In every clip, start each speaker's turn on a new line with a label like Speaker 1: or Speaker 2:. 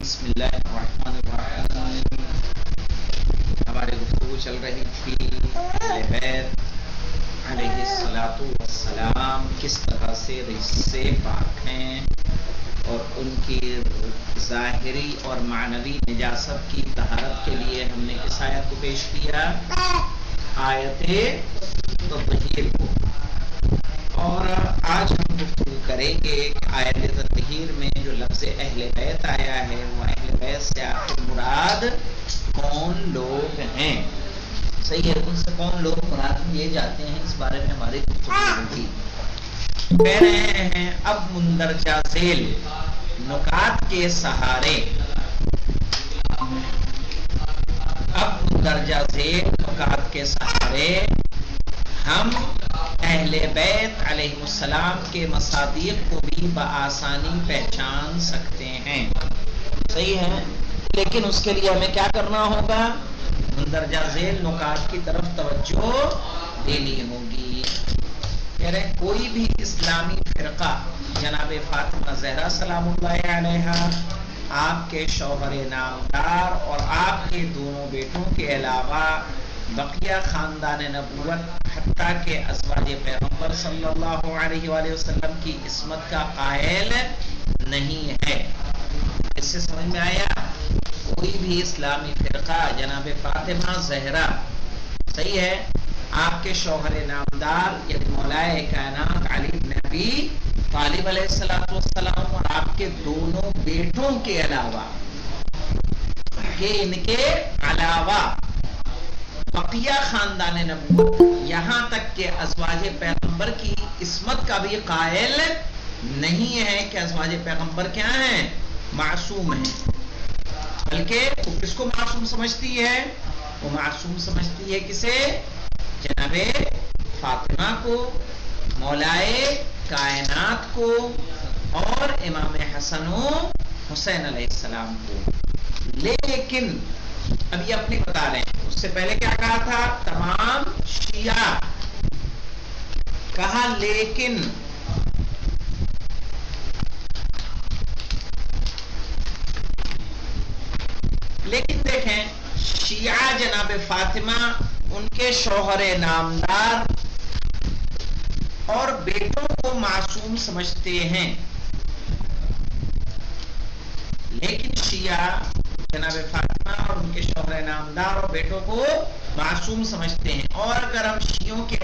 Speaker 1: بسم اللہ الرحمن الرحیم. ہماری گفتگو چل رہی تھی اہل بیت علیہ الصلاۃ والسلام کس طرح سے رجس سے پاک ہیں اور ان کی ظاہری اور معنوی نجاست کی طہارت کے لیے ہم نے کس آیت کو پیش کیا؟ آیت تطہیر کو. اور آج ہم گفتگو کریں گے کہ آیت تطہیر میں جو لفظ اہل بیت آیا ہے وہ اہل بیت سے آخر مراد کون لوگ ہیں؟ صحیح ہے، ان سے کون لوگ مراد لیے جاتے ہیں، اس بارے میں ہماری گفتگو ہوگی. کہہ رہے ہیں اب مندرجہ ذیل نکات کے سہارے، اب مندرجہ ذیل نکات کے سہارے ہم اہل بیت علیہ السلام کے مصادیق کو بھی بآسانی پہچان سکتے ہیں. صحیح ہے، لیکن اس کے لیے ہمیں کیا کرنا ہوگا؟ مندرجہ ذیل نکات کی طرف توجہ دینی ہوگی. کہہ رہے کوئی بھی اسلامی فرقہ جناب فاطمہ زہرا سلام اللہ علیہا، آپ کے شوہر نامدار اور آپ کے دونوں بیٹوں کے علاوہ بقیہ خاندان نبوت حتیٰ کہ ازواج پیغمبر صلی اللہ علیہ وآلہ وسلم کی عصمت کا قائل نہیں ہے. اس سے سمجھ میں آیا؟ کوئی بھی اسلامی فرقہ جناب فاطمہ زہرا، صحیح ہے، آپ کے شوہر نامدار یعنی مولائے کائنات علی بن ابی طالب علیہ الصلوۃ والسلام اور آپ کے دونوں بیٹوں کے علاوہ، کہ ان کے علاوہ بقیہ خاندان نبوت یہاں تک کہ ازواج پیغمبر کی عصمت کا بھی قائل نہیں ہے کہ ازواج پیغمبر کیا ہیں؟ معصوم ہیں. بلکہ وہ کس کو معصوم سمجھتی ہے؟ وہ معصوم سمجھتی ہے کسے؟ جناب فاطمہ کو، مولائے کائنات کو، اور امام حسن و حسین علیہ السلام کو. لیکن اب یہ اپنی بتا رہے ہیں، اس سے پہلے کیا کہا تھا؟ تمام شیعہ کہا. لیکن دیکھیں، شیعہ جناب فاطمہ ان کے شوہر نامدار اور بیٹوں کو معصوم سمجھتے ہیں. لیکن شیعہ جناب فاطمہ اور ان کے شوہر نامدار اور بیٹوں کو معصوم سمجھتے ہیں. اور اگر ہم شیعوں کے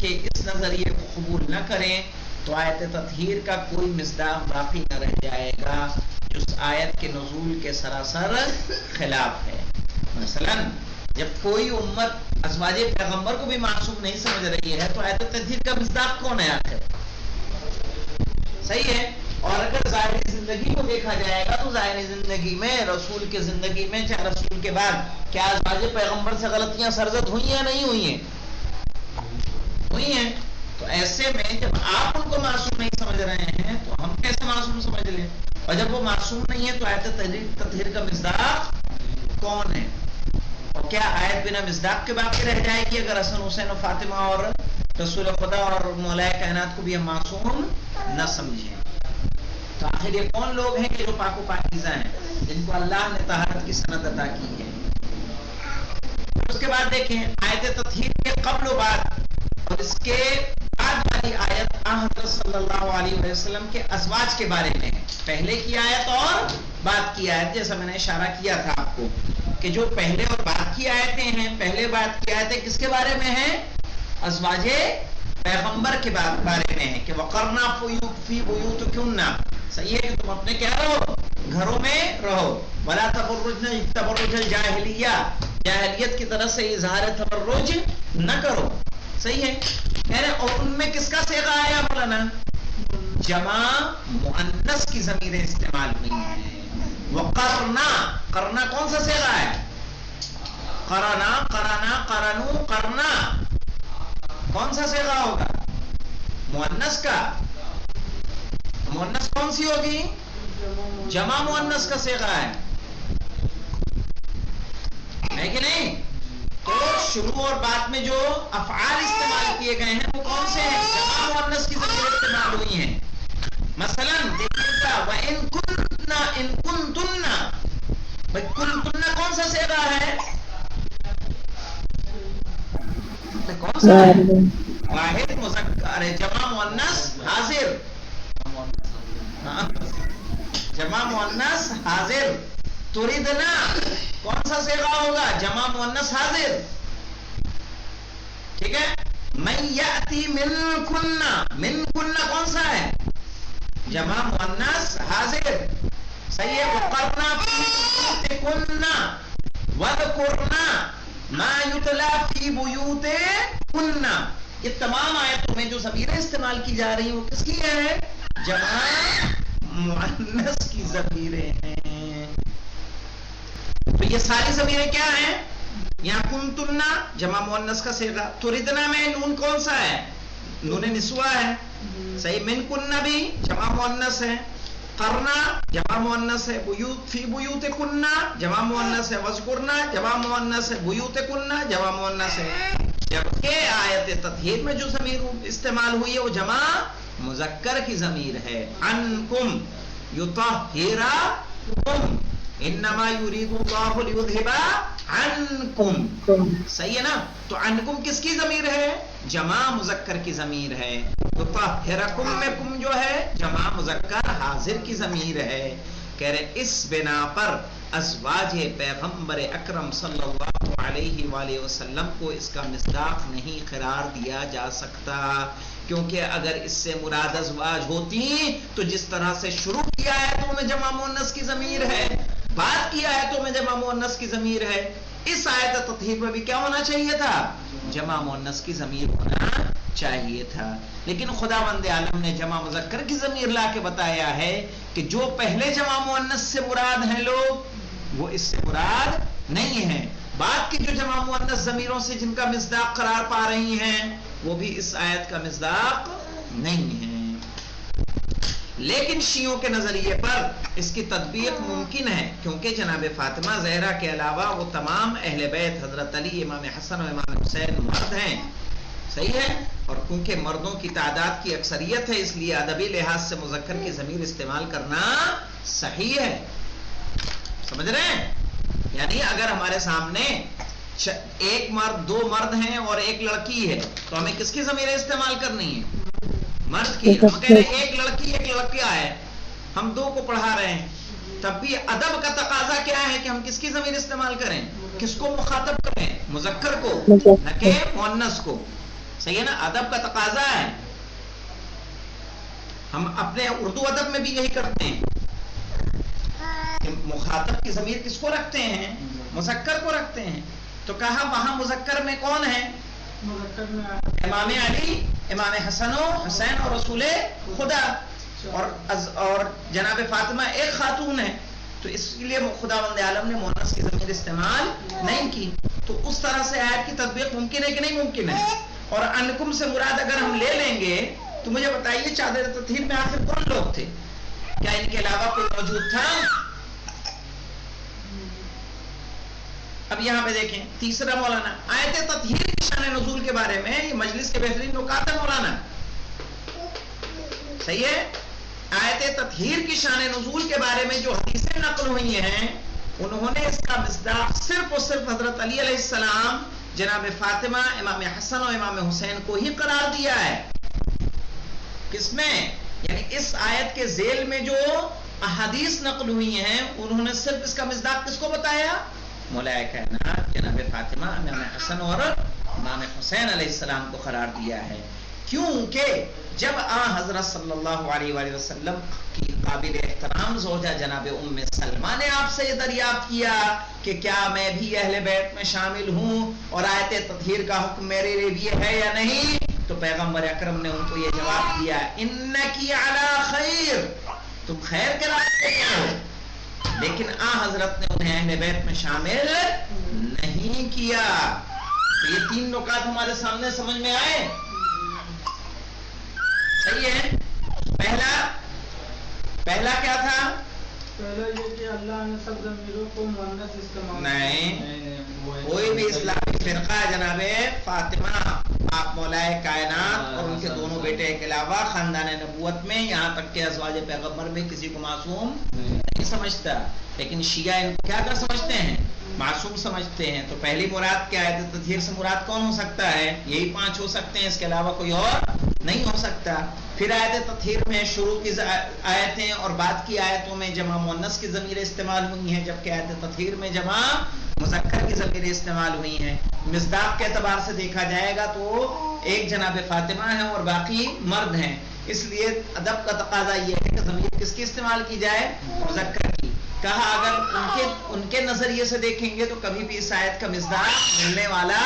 Speaker 1: اس نظریے کو قبول نہ کریں تو آیت تطہیر کا کوئی مصداق باقی نہ رہ جائے گا، جو اس آیت کے نزول کے سراسر خلاف ہے. مثلا جب کوئی امت ازواج پیغمبر کو بھی معصوم نہیں سمجھ رہی ہے تو آیت تطہیر کا مصداق کون ہے آخر؟ صحیح ہے. اور اگر ظاہری زندگی کو دیکھا جائے گا تو ظاہری زندگی میں، رسول کی زندگی میں، چاہے رسول کے بعد، کیا ازواج پیغمبر سے غلطیاں سرزد ہوئی ہیں یا نہیں ہوئی ہیں؟ ہوئی ہیں. تو ایسے میں جب آپ ان کو معصوم نہیں سمجھ رہے ہیں تو ہم کیسے معصوم سمجھ لیں؟ اور جب وہ معصوم نہیں ہے تو آیت تطہیر کا مصداق کون ہے؟ اور کیا آیت بنا مصداق کے باقی رہ جائے گی اگر حسن حسین و فاطمہ اور رسول خدا اور مولائے کائنات کو بھی ہم معصوم نہ سمجھیں؟ تو آخر یہ کون لوگ ہیں کہ جو پاک و پاکیزہ ہیں، جن کو اللہ نے طہارت کی سند عطا کی ہے؟ اس کے بعد دیکھیں آیت تطہیر کے قبل و بعد اور اس کے بعد والی آیت حضرت صلی اللہ علیہ وسلم کے ازواج کے بارے میں ہے. پہلے کی آیت اور بعد کی آیت، جیسا میں نے اشارہ کیا تھا آپ کو کہ جو پہلے اور بعد کی آیتیں ہیں، پہلے بعد کی آیتیں کس کے بارے میں ہیں؟ ازواج پیغمبر کے بارے میں ہے کہ وقرنا فی بیوتکن، صحیح ہے کہ تم اپنے کیا رہو؟ گھروں میں رہو. ولا تبرجن تبرج الجاہلیہ، جاہلیت کی طرف سے اظہار تبرج نہ کرو. صحیح ہے. کہہ رہے اور ان میں کس کا صیغہ آیا مولانا؟ جمع مؤنث کی ضمیریں استعمال ہوئی ہیں. وقرنا، قرنا کون سا صیغہ ہے؟ قرنا، قرنا، قرنو، قرنا. کون سا صیغہ ہوگا؟ مؤنث کا. مؤنث کون سی ہوگی؟ جمع مؤنث کا صیغہ ہے کہ نہیں؟ تو شروع اور بعد میں جو افعال استعمال کیے گئے ہیں وہ کون سے ہیں؟ جمع مؤنث کی ضمیر استعمال ہوئی ہیں. مثلا دیکھیے کیا وَإِن كُنْتُنَّ إِن كُنْتُنَّ، بھئی کنتن کون سا صیغہ ہے؟ کون سا ہے؟ واحد مذکر جمع مؤنث حاضر، جمع مؤنث حاضر. تریدنا کون سا صیغہ ہوگا؟ جمع مؤنث حاضر. ٹھیک ہے. من یاتی منکن، منکن کون سا ہے؟ جمع مؤنث حاضر. صحیح ہے. وقرنا فی بیوتکن واذکرنا ما یتلی فی بیوتکن. یہ تمام آیتوں میں جو ضمیریں استعمال کی جا رہی ہیں وہ کس کی ہے؟ جمع مؤنث کی ضمیریں ہیں. تو یہ ساری ضمیریں کیا ہیں؟ یہاں کنتنا جمع مؤنث کا صیغہ، تردنا میں نون کون سا ہے؟ نون نسوہ ہے. صحیح. من کننا بھی جمع مؤنث ہے. قرنا جمع مؤنث ہے. بیوت فی بیوت کننا جمع مؤنث ہے. وذکرنا جمع مؤنث ہے. بیوت کننا جمع مؤنث ہے. جبکہ آیت تطہیر میں جو ضمیر استعمال ہوئی ہے وہ جمع مذکر کی ضمیر ہے. عنکم یطہرکم انما یرید اللہ لیذھب عنکم. صحیح ہے نا. تو عنکم کس کی ضمیر ہے؟ جمع مذکر کی ضمیر ہے. یطہرکم میں کم جو ہے جمع مذکر حاضر کی ضمیر ہے. کہہ رہے اس بنا پر ازواج پیغمبر اکرم صلی اللہ علیہ وآلہ وسلم کو اس کا مصداق نہیں قرار دیا جا سکتا، کیونکہ اگر اس سے مراد ازواج ہوتی تو جس طرح سے شروع کیا ہے تو میں جمع مؤنث کی ضمیر ہے، بات کیا ہے تو میں جمع مؤنث کی ضمیر ہے، اس آیت تطہیر میں بھی کیا ہونا چاہیے تھا؟ جمع مؤنث کی ضمیر ہونا چاہیے تھا. لیکن خداوند عالم نے جمع مذکر کی ضمیر لا کے بتایا ہے کہ جو پہلے جمع مؤنث سے مراد ہیں لوگ وہ اس سے مراد نہیں ہیں. بعد کی جو جمع مؤنث ضمیروں سے جن کا مصداق قرار پا رہی ہیں وہ بھی اس آیت کا مصداق نہیں ہے. لیکن شیعوں کے نظریے پر اس کی تطبیق ممکن ہے، کیونکہ جناب فاطمہ زہرا کے علاوہ وہ تمام اہل بیت حضرت علی، امام حسن و امام حسین مرد ہیں. صحیح ہے. اور کیونکہ مردوں کی تعداد کی اکثریت ہے اس لیے ادبی لحاظ سے مذکر کی ضمیر استعمال کرنا صحیح ہے. سمجھ رہے ہیں؟ یعنی اگر ہمارے سامنے ایک مرد، دو مرد ہیں اور ایک لڑکی ہے تو ہمیں کس کی ضمیر استعمال کرنی ہے؟ مرد کی. ہم کہہ رہے ہیں ایک لڑکی ایک لڑکا ہے، ہم دو کو پڑھا رہے ہیں، تب بھی ادب کا تقاضا کیا ہے کہ ہم کس کی ضمیر استعمال کریں؟ کس کو مخاطب کریں؟ مذکر کو، نہ کہ مؤنث کو. صحیح ہے نا. ادب کا تقاضا ہے. ہم اپنے اردو ادب میں بھی یہی کرتے ہیں کہ مخاطب کی ضمیر کس کو رکھتے ہیں؟ مذکر کو رکھتے ہیں. تو کہا وہاں مذکر میں کون ہے؟ امام علی، امام حسن و حسین اور رسول خدا، اور جناب فاطمہ ایک خاتون ہے. تو اس لیے خداوند عالم نے مؤنث کی ضمیر استعمال نہیں کی. تو اس طرح سے آیت کی تطبیق ممکن ہے کہ نہیں ممکن ہے؟ اور انکم سے مراد اگر ہم لے لیں گے تو مجھے بتائیے چادر تطہیر میں آخر کون لوگ تھے؟ کیا ان کے علاوہ کوئی موجود تھا؟ اب یہاں پہ دیکھیں تیسرا مولانا آیت تطہیر کی شان نزول کے بارے میں، یہ مجلس کے بہترین نکات ہے مولانا. صحیح ہے. آیت تطہیر کی شان نزول کے بارے میں جو حدیثیں نقل ہوئی ہیں انہوں نے اس کا مصداق صرف اور صرف حضرت علی علیہ السلام، جناب فاطمہ، امام حسن اور امام حسین کو ہی قرار دیا ہے. کس میں؟ یعنی اس آیت کے ذیل میں جو احادیث نقل ہوئی ہیں انہوں نے صرف اس کا مصداق کس کو بتایا؟ مولا کائنات جناب فاطمہ، امام حسن اور امام حسین علیہ السلام کو قرار دیا ہے. کیونکہ جب حضرت صلی اللہ علیہ وآلہ وسلم کی قابل احترام زوجہ جناب ام سلمہ نے آپ سے یہ دریافت کیا کہ کیا میں بھی اہل بیت میں شامل ہوں اور آیت تطہیر کا حکم میرے لیے ہے یا نہیں، تو پیغمبر اکرم نے ان کو یہ جواب دیا انکی علی خیر، تم خیر کے راستے پہ ہو. لیکن حضرت نے انہیں اہل بیت میں شامل نہیں کیا. تو یہ تین نکات ہمارے سامنے سمجھ میں آئے. صحیح ہے. پہلا کیا تھا؟
Speaker 2: پہلا یہ کہ اللہ نے سب ضمیروں کو مؤنث استعمال
Speaker 1: نہیں، کوئی بھی اسلامی فرقہ جناب فاطمہ آپ مولائے کائنات اور ان کے دونوں بیٹے کے علاوہ خاندان نبوت میں یہاں تک کہ ازواج پیغمبر میں کسی کو معصوم نہیں سمجھتا، لیکن شیعہ ان کو کیا کر سمجھتے ہیں؟ معصوم سمجھتے ہیں۔ تو پہلی مراد کیا ہے؟ تطہیر سے مراد کون ہو سکتا ہے؟ یہی 5 ہو سکتے ہیں، اس کے علاوہ کوئی اور نہیں ہو سکتا۔ پھر آیت تطہیر میں شروع کی آیتیں اور بعد کی آیتوں میں جمع مؤنث کی ضمیریں استعمال ہوئی ہیں، جبکہ آیت تطہیر میں جمع مذکر کی ضمیریں استعمال ہوئی ہیں۔ مصداق کے اعتبار سے دیکھا جائے گا تو ایک جناب فاطمہ ہے اور باقی مرد ہیں، اس لیے ادب کا تقاضا یہ ہے کہ ضمیر کس کی استعمال کی جائے؟ مذکر کی۔ کہا اگر ان کے نظریے سے دیکھیں گے تو کبھی بھی اس آیت کا مصداق ملنے والا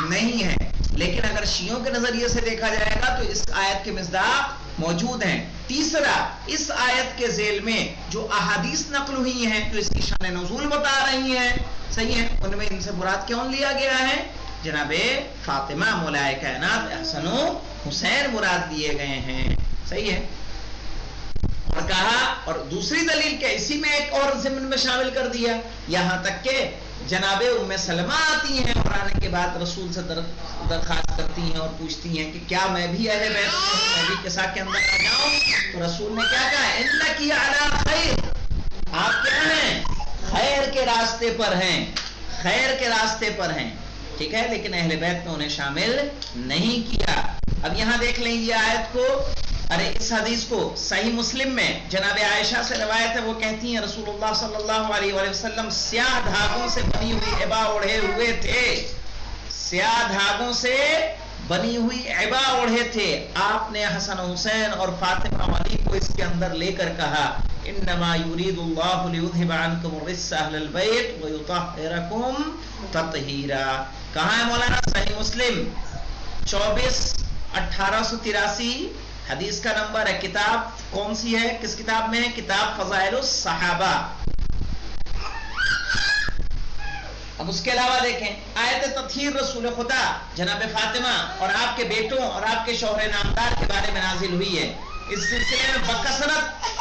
Speaker 1: نہیں ہے، لیکن اگر شیعوں کے نظریے سے دیکھا جائے گا تو اس آیت کے مصداق موجود ہیں۔ تیسرا، اس آیت کے ذیل میں جو احادیث نقل ہوئی ہیں جو اس کی شان نزول بتا رہی ہیں، صحیح ہے، ان میں ان سے مراد کون لیا گیا ہے؟ جناب فاطمہ مولائے کائنات حسن و حسین مراد لیے گئے ہیں، صحیح ہے۔ اور کہا، اور دوسری دلیل کیا، اسی میں ایک اور ضمن میں شامل کر دیا، یہاں تک کہ جناب ام سلمہ آتی ہیں اور آنے کے بعد رسول سے درخواست کرتی ہیں اور پوچھتی ہیں کہ کیا میں بھی اہل بیت ہوں، میں بھی قصہ کے اندر آ جاؤں؟ تو رسول نے کیا کہا؟ انکی علی خیر، آپ کیا ہیں؟ خیر کے راستے پر ہیں، خیر کے راستے پر ہیں، ٹھیک ہے، لیکن اہل بیت نے انہیں شامل نہیں کیا۔ اب یہاں دیکھ لیں یہ آیت کو، ارے اس حدیث کو صحیح مسلم میں جناب عائشہ سے روایت ہے، وہ کہتی ہیں رسول اللہ صلی اللہ علیہ وآلہ وسلم سیاہ دھاگوں سے بنی ہوئی عبا اوڑھے ہوئے تھے، سیاہ دھاگوں سے بنی ہوئی عبا اوڑھے تھے۔ آپ نے حسن حسین اور فاطمہ علی کو اس کے اندر لے کر کہا انما یرید اللہ لیذھب عنکم الرجس اہل البیت ویطہرکم تطہیرا۔ کہاں ہے مولانا؟ صحیح مسلم 24/1883 حدیث کا نمبر ہے۔ کتاب کون سی ہے؟ کس کتاب میں ہے؟ کتاب فضائل الصحابہ۔ اب اس کے علاوہ دیکھیں آیت تطہیر رسول خدا جناب فاطمہ اور آپ کے بیٹوں اور آپ کے شوہر نامدار کے بارے میں نازل ہوئی ہے۔ اس سلسلے میں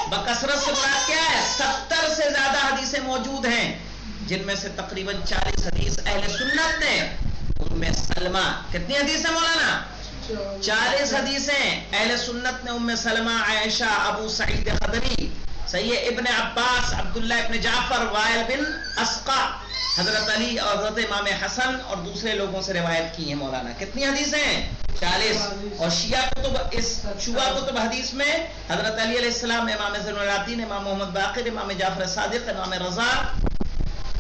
Speaker 1: بکثرت سے مراد کیا ہے؟ 70 سے زیادہ حدیثیں موجود ہیں، جن میں سے تقریباً 40 حدیث اہل سنت نے ام سلمہ، کتنی حدیثیں مولانا؟ 40 حدیثیں اہل سنت نے ام سلمہ، عائشہ، ابو سعید خدری، صحیح ہے، ابن عباس، عبداللہ ابن جعفر، وائل بن اسقا، حضرت علی اور حضرت امام حسن اور دوسرے لوگوں سے روایت کی ہیں مولانا۔ کتنی حدیثیں؟ 40۔ اور شیعہ کتب حدیث میں حضرت علی علیہ السلام، امام زین العابدین، امام محمد باقر، امام جعفر صادق، امام رضا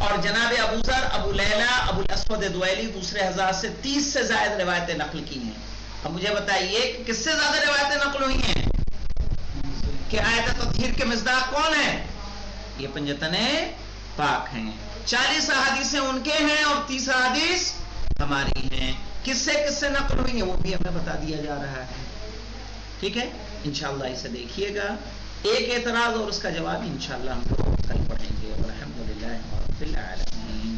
Speaker 1: اور جناب ابو ذر، ابو لیلہ، ابو الاسود دویلی دوسرے حضرات سے 30 سے زائد روایتیں نقل کی ہیں۔ اب مجھے بتائیے کہ کس سے زیادہ روایتیں نقل ہوئی ہیں؟ کہ آیت تطہیر کے مصداق کون ہیں؟ یہ پنجتن پاک ہیں۔ 40 احادیثیں ان کے ہیں اور 30 احادیث ہماری ہیں۔ کس سے نقل ہوئی ہیں وہ بھی ہمیں بتا دیا جا رہا ہے، ٹھیک ہے، انشاءاللہ اسے دیکھیے گا۔ ایک اعتراض اور اس کا جواب انشاءاللہ ہم لوگ کل پڑھیں گے۔ الحمدللہ رب العالمین۔